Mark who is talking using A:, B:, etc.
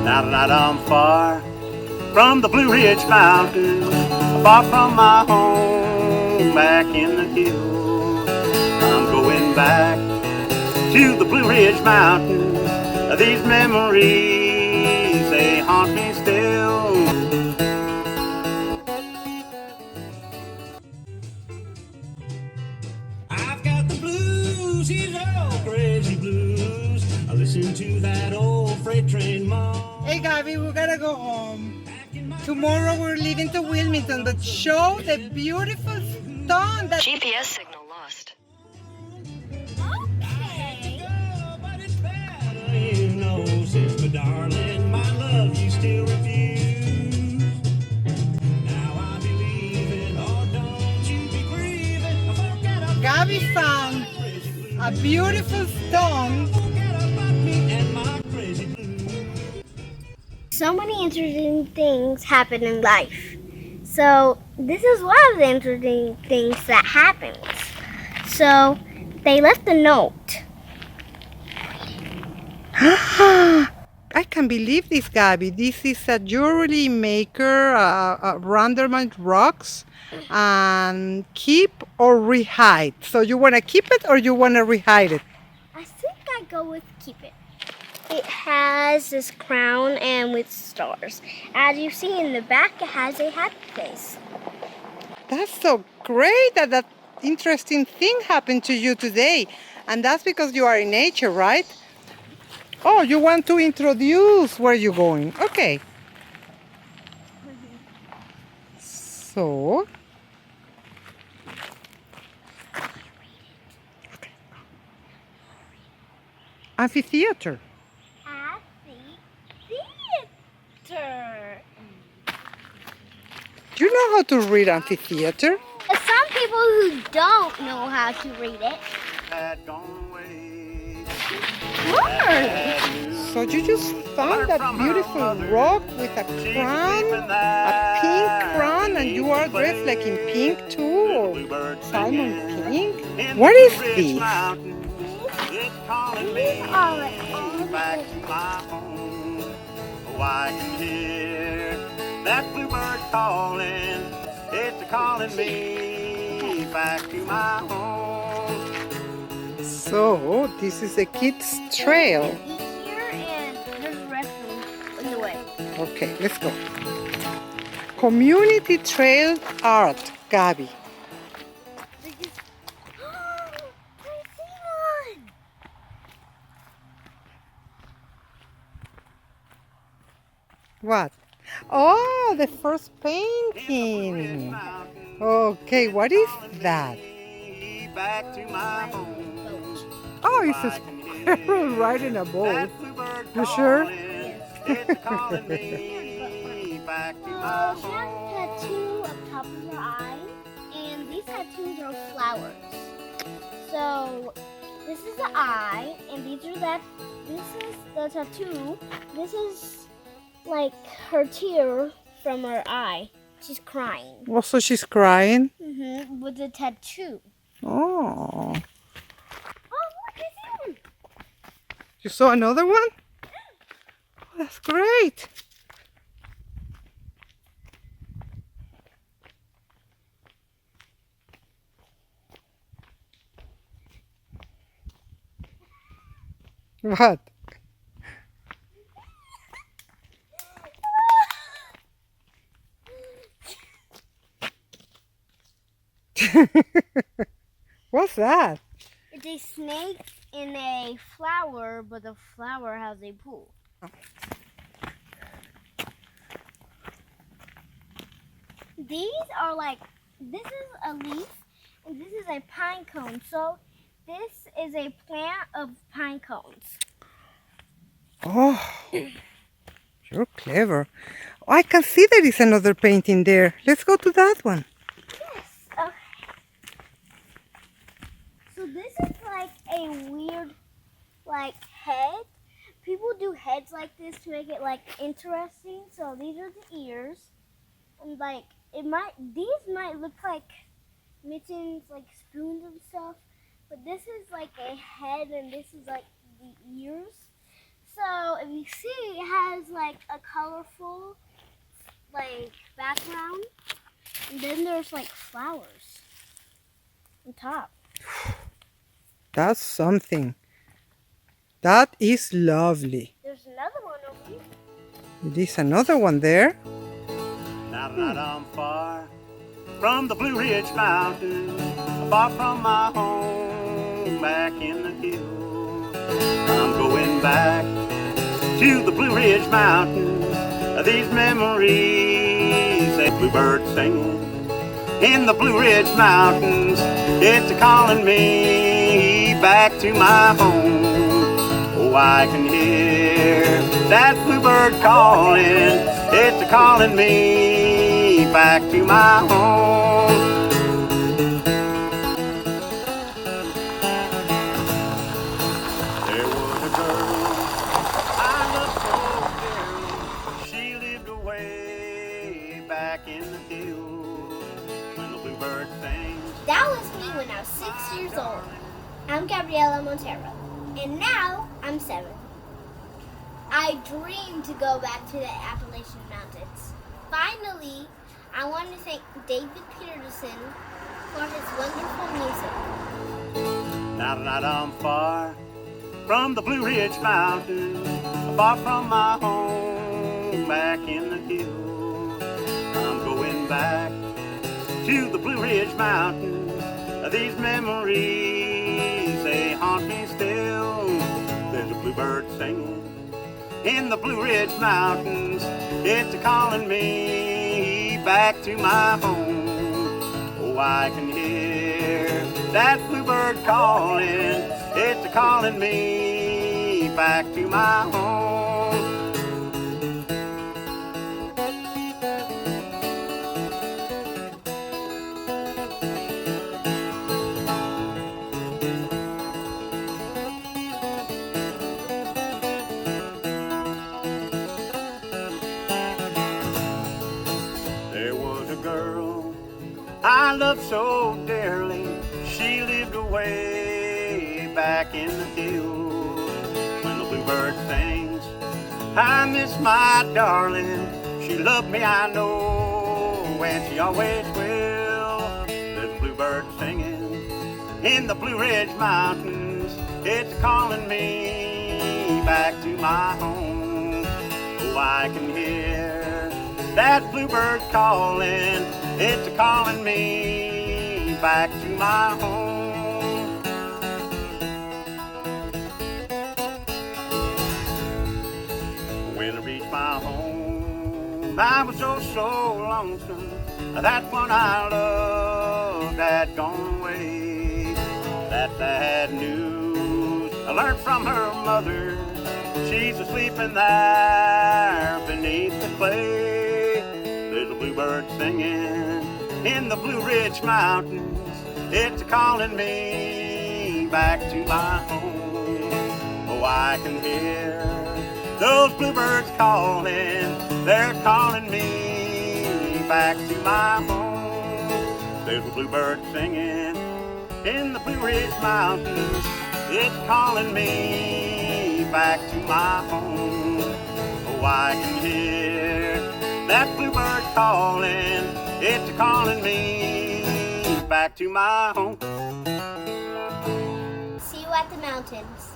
A: Now tonight I'm far from the Blue Ridge Mountains, far from my home back in the hills. I'm going back to the Blue Ridge Mountains. These memories, they haunt me still. I've got the blues, these old crazy blues. I listen to that old freight train moan.
B: Hey Gaby, we gotta go home. Tomorrow we're leaving to Wilmington, but show the beautiful stone that...
C: GPS signal lost.
A: You know, since my darling, my love you still refuse. Now I believe it, oh don't you be grieving. Forget about
B: Gaby found a beautiful stone.
A: me and my crazy blues.
D: So many interesting things happen in life. So this is one of the interesting things that happens. So they left a note.
B: I can't believe this, Gaby. This is a jewelry maker, randomized rocks, and keep or rehide. So you want to keep it or you want to rehide it?
D: I think I go with keep it. It has this crown and with stars. As you see in the back, it has a happy face.
B: That's so great that that interesting thing happened to you today. And that's because you are in nature, right? Oh, you want to introduce where you're going. Okay. So. Amphitheater.
D: Amphitheater.
B: Do you know how to read amphitheater?
D: Some people who don't know how to read it learn.
B: So you just found that beautiful rock with a crown, a pink crown, and you are dressed like in pink too, or salmon pink? What is this?
D: These are like all the things.
A: Oh, I can hear that bluebird calling. It's calling me back to my home.
B: So this is a kids' trail.
D: Here and there's a restroom in the way.
B: Okay, let's go. Community trail art, Gaby.
D: I see one.
B: What? Oh, the first painting. Okay, what is that?
A: Back to my home.
B: Oh, it's a sparrow riding a boat. You sure?
A: It's calling me back to my
D: She has a tattoo up top of her eye, and these tattoos are flowers. So this is the eye, and these are that. This is the tattoo. This is like her tear from her eye. She's crying.
B: Also, she's crying.
D: With the tattoo.
B: Oh.
D: Oh, look, I see one.
B: You saw another one? Oh, that's great. What? What's that?
D: It's a snake in a flower, but the flower has a pool. These are like, this is a leaf, and this is a pine cone. So this is a plant of pine cones.
B: Oh, you're clever. Oh, I can see there is another painting there. Let's go to that one.
D: Yes. Okay. So this is like a weird, like head. People do heads like this to make it like interesting. So these are the ears, and like these might look like mittens, like spoons and stuff. But this is like a head, and this is like the ears. So if you like, see, it has like a colorful like background, and then there's like flowers on top.
B: That's something. That is lovely.
D: There's another one over here.
B: There's another one there.
A: Now that I'm far from the Blue Ridge Mountains, far from my home back in the hills, I'm going back to the Blue Ridge Mountains. These memories, that bluebird singing in the Blue Ridge Mountains, it's calling me back to my home. Oh, I can hear that bluebird calling, it's calling me back to my home. There was a girl I loved so dearly, she lived away back in the hills when the bluebird sings.
D: That was me when I was 6 years old. I'm Gabriela Montero, and now I'm 7. I dream to go back to the Appalachian Mountains. Finally, I want to thank David Peterson for his wonderful music.
A: Now that I'm far from the Blue Ridge Mountains, far from my home back in the hills, I'm going back to the Blue Ridge Mountains. These memories, they haunt me still. There's a bluebird singing in the Blue Ridge Mountains, it's calling me back to my home. Oh, I can hear that bluebird calling, it's calling me back to my home. Girl I loved so dearly, she lived away back in the hills when the bluebird sings. I miss my darling, she loved me I know, and she always will. There's a bluebird singing in the Blue Ridge Mountains, it's calling me back to my home. Oh, I can hear that bluebird calling, it's calling me back to my home. When I reached my home, I was so lonesome. That one I loved had gone away. That sad news I learned from her mother, she's asleep in there beneath the clay. There's a bluebird singing in the Blue Ridge Mountains, it's calling me back to my home. Oh, I can hear those bluebirds calling, they're calling me back to my home. There's a bluebird singing in the Blue Ridge Mountains, it's calling me back to my home. Oh, I can hear that bluebird calling, it's calling me back to my home.
D: See you at the mountains.